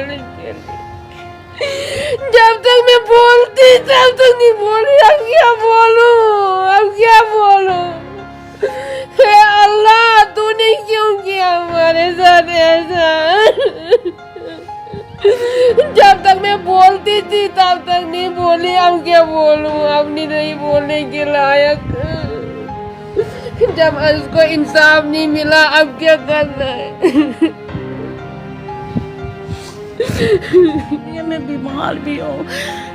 बोलने के लिए। जब तक मैं बोलती तब तक नहीं बोली। अब क्या बोलूं, अब क्या बोलूं? हे अल्लाह, तूने क्यों किया हमारे साथ ऐसा? जब तक मैं बोलती थी तब तक नहीं बोली। अब क्या बोलूं, अब नहीं बोलने के लायक। जब उसको इंसाफ नहीं मिला, अब क्या करना है? ये मैं बीमार भी हूँ,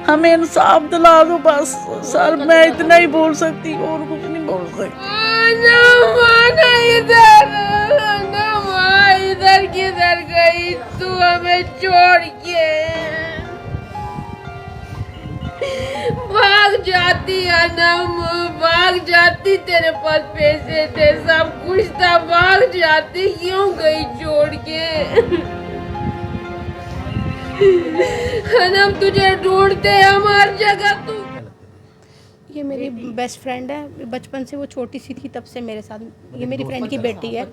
हमें इंसाफ दिला दो बस सर। मैं इतना ही बोल सकती हूँ और कुछ नहीं बोल सकती। ना माना इधर, ना माँ इधर किधर गई तू हमें छोड़ के? भाग जाती अनम, भाग जाती। तेरे पास पैसे थे, सब कुछ था, भाग जाती। क्यों गई छोड़ के? हम तुझे ढूंढते हम हर जगह। तू ये मेरी बेस्ट फ्रेंड है, बचपन से वो छोटी सी थी तब से मेरे साथ। ये मेरी फ्रेंड की बेटी है।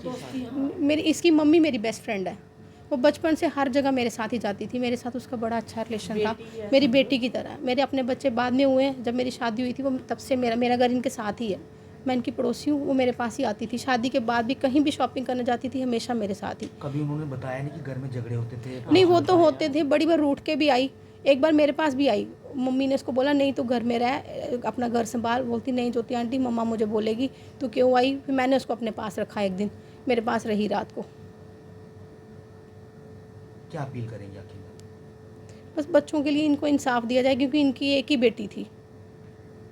मेरी इसकी मम्मी मेरी बेस्ट फ्रेंड है। वो बचपन से हर जगह मेरे साथ ही जाती थी। मेरे साथ उसका बड़ा अच्छा रिलेशन था, मेरी बेटी की तरह। मेरे अपने बच्चे बाद में हुए, जब मेरी शादी हुई थी वो तब से मेरा घर इनके साथ ही है। मैं इनकी पड़ोसी हूँ, वो मेरे पास ही आती थी। शादी के बाद भी कहीं भी शॉपिंग करने जाती थी, हमेशा मेरे साथ ही। कभी उन्होंने बताया नहीं कि घर में झगड़े होते थे? नहीं, वो तो होते थे, बड़ी बार रूठ के भी आई। एक बार मेरे पास भी आई। मम्मी ने उसको बोला नहीं तू घर में रह, अपना घर संभाल। बोलती नहीं ज्योति आंटी, मम्मा मुझे बोलेगी तू क्यों आई। फिर मैंने उसको अपने पास रखा, एक दिन मेरे पास रही रात को। क्या अपील करेंगे आखिर? बस बच्चों के लिए इनको इंसाफ दिया जाए, क्योंकि इनकी एक ही बेटी थी,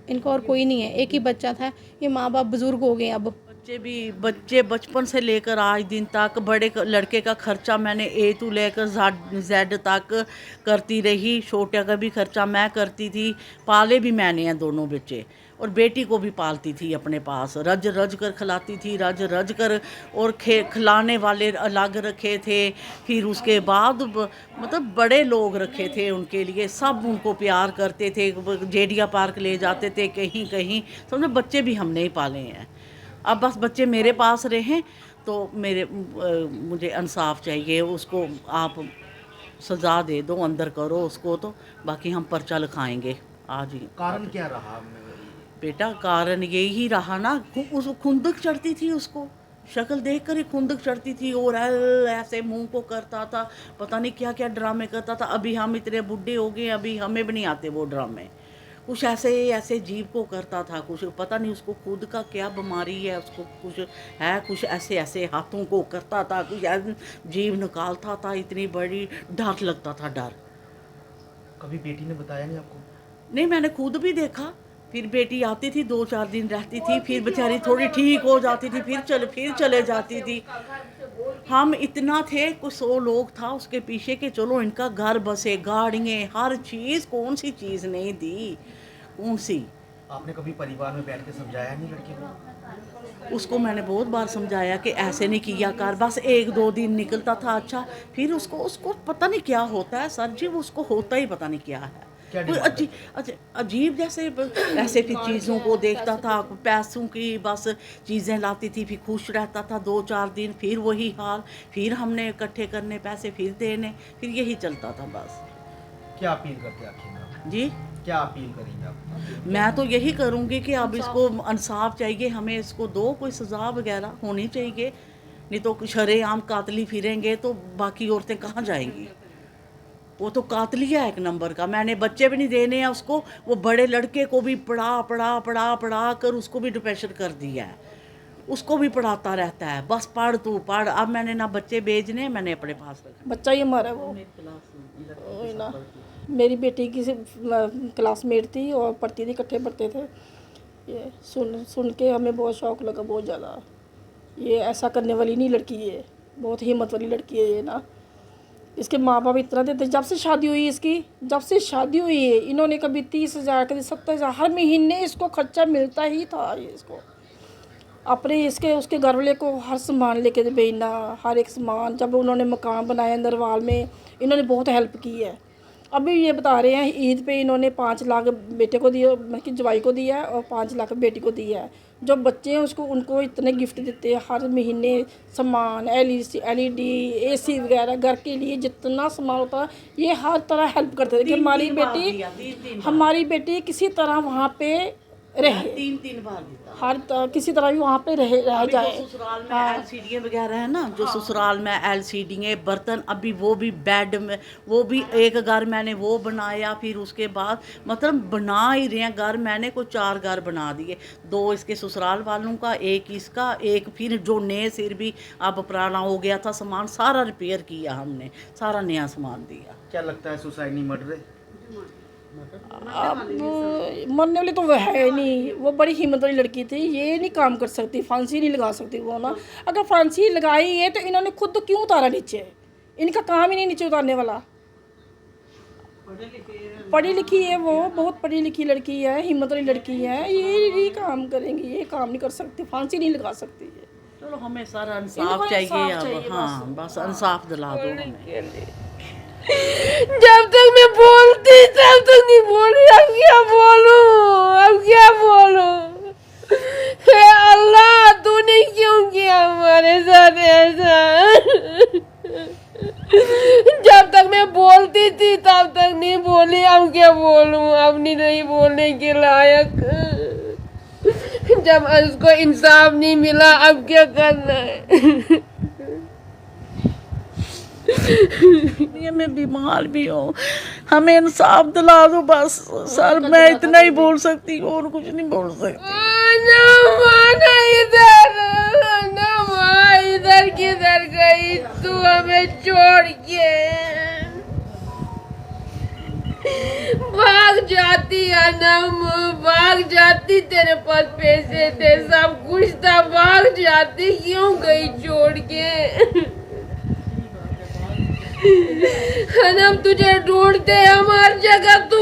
इनका और कोई नहीं है, एक ही बच्चा था। ये माँ बाप बुजुर्ग हो गए अब। बच्चे बचपन से लेकर आज दिन तक बड़े लड़के का खर्चा मैंने ए टू लेकर जेड तक करती रही। छोटे का भी खर्चा मैं करती थी। पाले भी मैंने हैं दोनों बच्चे, और बेटी को भी पालती थी अपने पास। रज रज कर खिलाती थी, रज रज कर। और खिलाने वाले अलग रखे थे। फिर उसके बाद मतलब बड़े लोग रखे थे उनके लिए, सब उनको प्यार करते थे। जेडिया पार्क ले जाते थे, कहीं कहीं। समझो बच्चे भी हमने ही पाले हैं। अब बस बच्चे मेरे पास रहें तो मुझे इंसाफ चाहिए। उसको आप सज़ा दे दो, अंदर करो उसको, तो बाकी हम पर्चा लिखाएंगे आज ही। कारण क्या रहा? बेटा कारण यही रहा ना, उस खुंदक चढ़ती थी उसको। शक्ल देख कर ही खुंदक चढ़ती थी, और ऐसे मुंह को करता था, पता नहीं क्या क्या ड्रामे करता था। अभी हम इतने बुढ़े हो गए, अभी हमें भी नहीं आते वो ड्रामे। कुछ ऐसे ऐसे जीव को करता था, कुछ पता नहीं उसको खुद का क्या बीमारी है, उसको कुछ है, कुछ ऐसे ऐसे हाथों को करता था, कुछ ऐसे जीव निकालता था। इतनी बड़ी डर लगता था, डर। कभी बेटी ने बताया नहीं आपको? नहीं, मैंने खुद भी देखा। फिर बेटी आती थी, 2-4 दिन रहती थी, फिर बेचारी थोड़ी ठीक हो जाती थी, फिर चले जाती थी। हम इतना थे, कुछ 100 लोग था उसके पीछे कि चलो इनका घर बसे, गाड़ियाँ, हर चीज़। कौन सी चीज़ नहीं दी, कौन सी? आपने कभी परिवार में बैठ के समझाया नहीं लड़के को? उसको मैंने बहुत बार समझाया कि ऐसे नहीं किया कर। बस 1-2 दिन निकलता था अच्छा, फिर उसको पता नहीं क्या होता है सर जी, उसको होता ही पता नहीं क्या है। कोई अजीब जैसे ऐसे फिर चीज़ों को देखता था, पैसों की बस चीज़ें लाती थी, फिर खुश रहता था 2-4 दिन, फिर वही हाल। फिर हमने इकट्ठे करने पैसे, फिर देने, फिर यही चलता था बस। क्या अपील करते आखिर जी, क्या अपील करेंगे आप? मैं तो यही करूँगी कि अब इसको इंसाफ चाहिए, हमें इसको दो कोई सज़ा वगैरह होनी चाहिए। नहीं तो शरेआम कातली फिरेंगे तो बाकी औरतें कहाँ जाएंगी? वो तो कातलिया एक नंबर का। मैंने बच्चे भी नहीं देने हैं उसको। वो बड़े लड़के को भी पढ़ा कर उसको भी डिप्रेशन कर दिया है। उसको भी पढ़ाता रहता है, बस पढ़ तू पढ़। अब मैंने ना बच्चे भेजने, मैंने अपने पास रखा। बच्चा ही हमारा वो ना, मेरी बेटी की क्लासमेट थी और पढ़ती थी, इकट्ठे पढ़ते थे। ये सुन के हमें बहुत शौक़ लगा, बहुत ज़्यादा। ये ऐसा करने वाली नहीं लड़की है, बहुत हिम्मत वाली लड़की है ये ना। इसके माँ बाप इतना देते, जब से शादी हुई इसकी, जब से शादी हुई है इन्होंने कभी 30,000 कभी 70,000 हर महीने इसको खर्चा मिलता ही था। ये इसको अपने इसके उसके घर वाले को हर सामान लेके भेजना, हर एक सामान। जब उन्होंने मकान बनाया नरवाल में, इन्होंने बहुत हेल्प की है। अभी ये बता रहे हैं ईद पे इन्होंने 5 लाख बेटे को दिया, मतलब कि जवाई को दिया है, और 5 लाख बेटी को दिया है। जो बच्चे हैं उसको उनको इतने गिफ्ट देते हैं हर महीने, सामान LED AC वगैरह घर के लिए जितना सामान होता है ये हर तरह हेल्प करते थे कि हमारी बेटी किसी तरह वहाँ पे रहे, 3 बार देता। हर किसी तरह भी वहाँ पे रह जाए। ससुराल में LCD वगैरह है ना, जो ससुराल में LCD बर्तन, अभी वो भी बेड में, वो भी एक घर मैंने वो बनाया, फिर उसके बाद मतलब बना ही रहे हैं घर, मैंने को 4 घर बना दिए, 2 इसके ससुराल वालों का, एक इसका, एक फिर जो नए सिर भी अब पुराना हो गया था सामान सारा रिपेयर किया हमने, सारा नया सामान दिया। क्या लगता है सुसाइड नहीं मर्डर है? अब मरने वाली तो वह है नहीं, वो बड़ी हिम्मत वाली लड़की थी, ये नहीं काम कर सकती, फांसी नहीं लगा सकती वो ना। अगर फांसी लगाई है तो इन्होंने खुद तो क्यों उतारा नीचे, इनका काम ही नहीं नीचे उतारने वाला। पढ़ी लिखी है वो, बहुत पढ़ी लिखी लड़की है, हिम्मत वाली लड़की है, ये काम करेंगी, ये काम नहीं कर सकती, फांसी नहीं लगा सकती है। चलो हमें सारा इंसाफ चाहिए अब, हाँ बस इंसाफ दिला दो हमें। जब तक मैं बोलती तब तक नहीं बोली, अब क्या बोलूं, अब क्या बोलूं। हे अल्लाह, तूने क्यों किया हमारे साथ ऐसा। जब तक मैं बोलती थी तब तक नहीं बोली, अब क्या बोलूं, अब नहीं बोलने के लायक। जब उसको इंसाफ नहीं मिला अब क्या करना है। ये मैं बीमार भी हूँ, हमें इंसाफ दिला दो बस सर, मैं इतना ही बोल सकती हूँ और कुछ नहीं बोल सकती। इधर किधर गई तू हमें छोड़ के, भाग जाती अनम, भाग जाती, तेरे पास पैसे थे, सब कुछ था, भाग जाती, क्यों गई छोड़ के। हम तुझे ढूंढते, हमारी जगह तू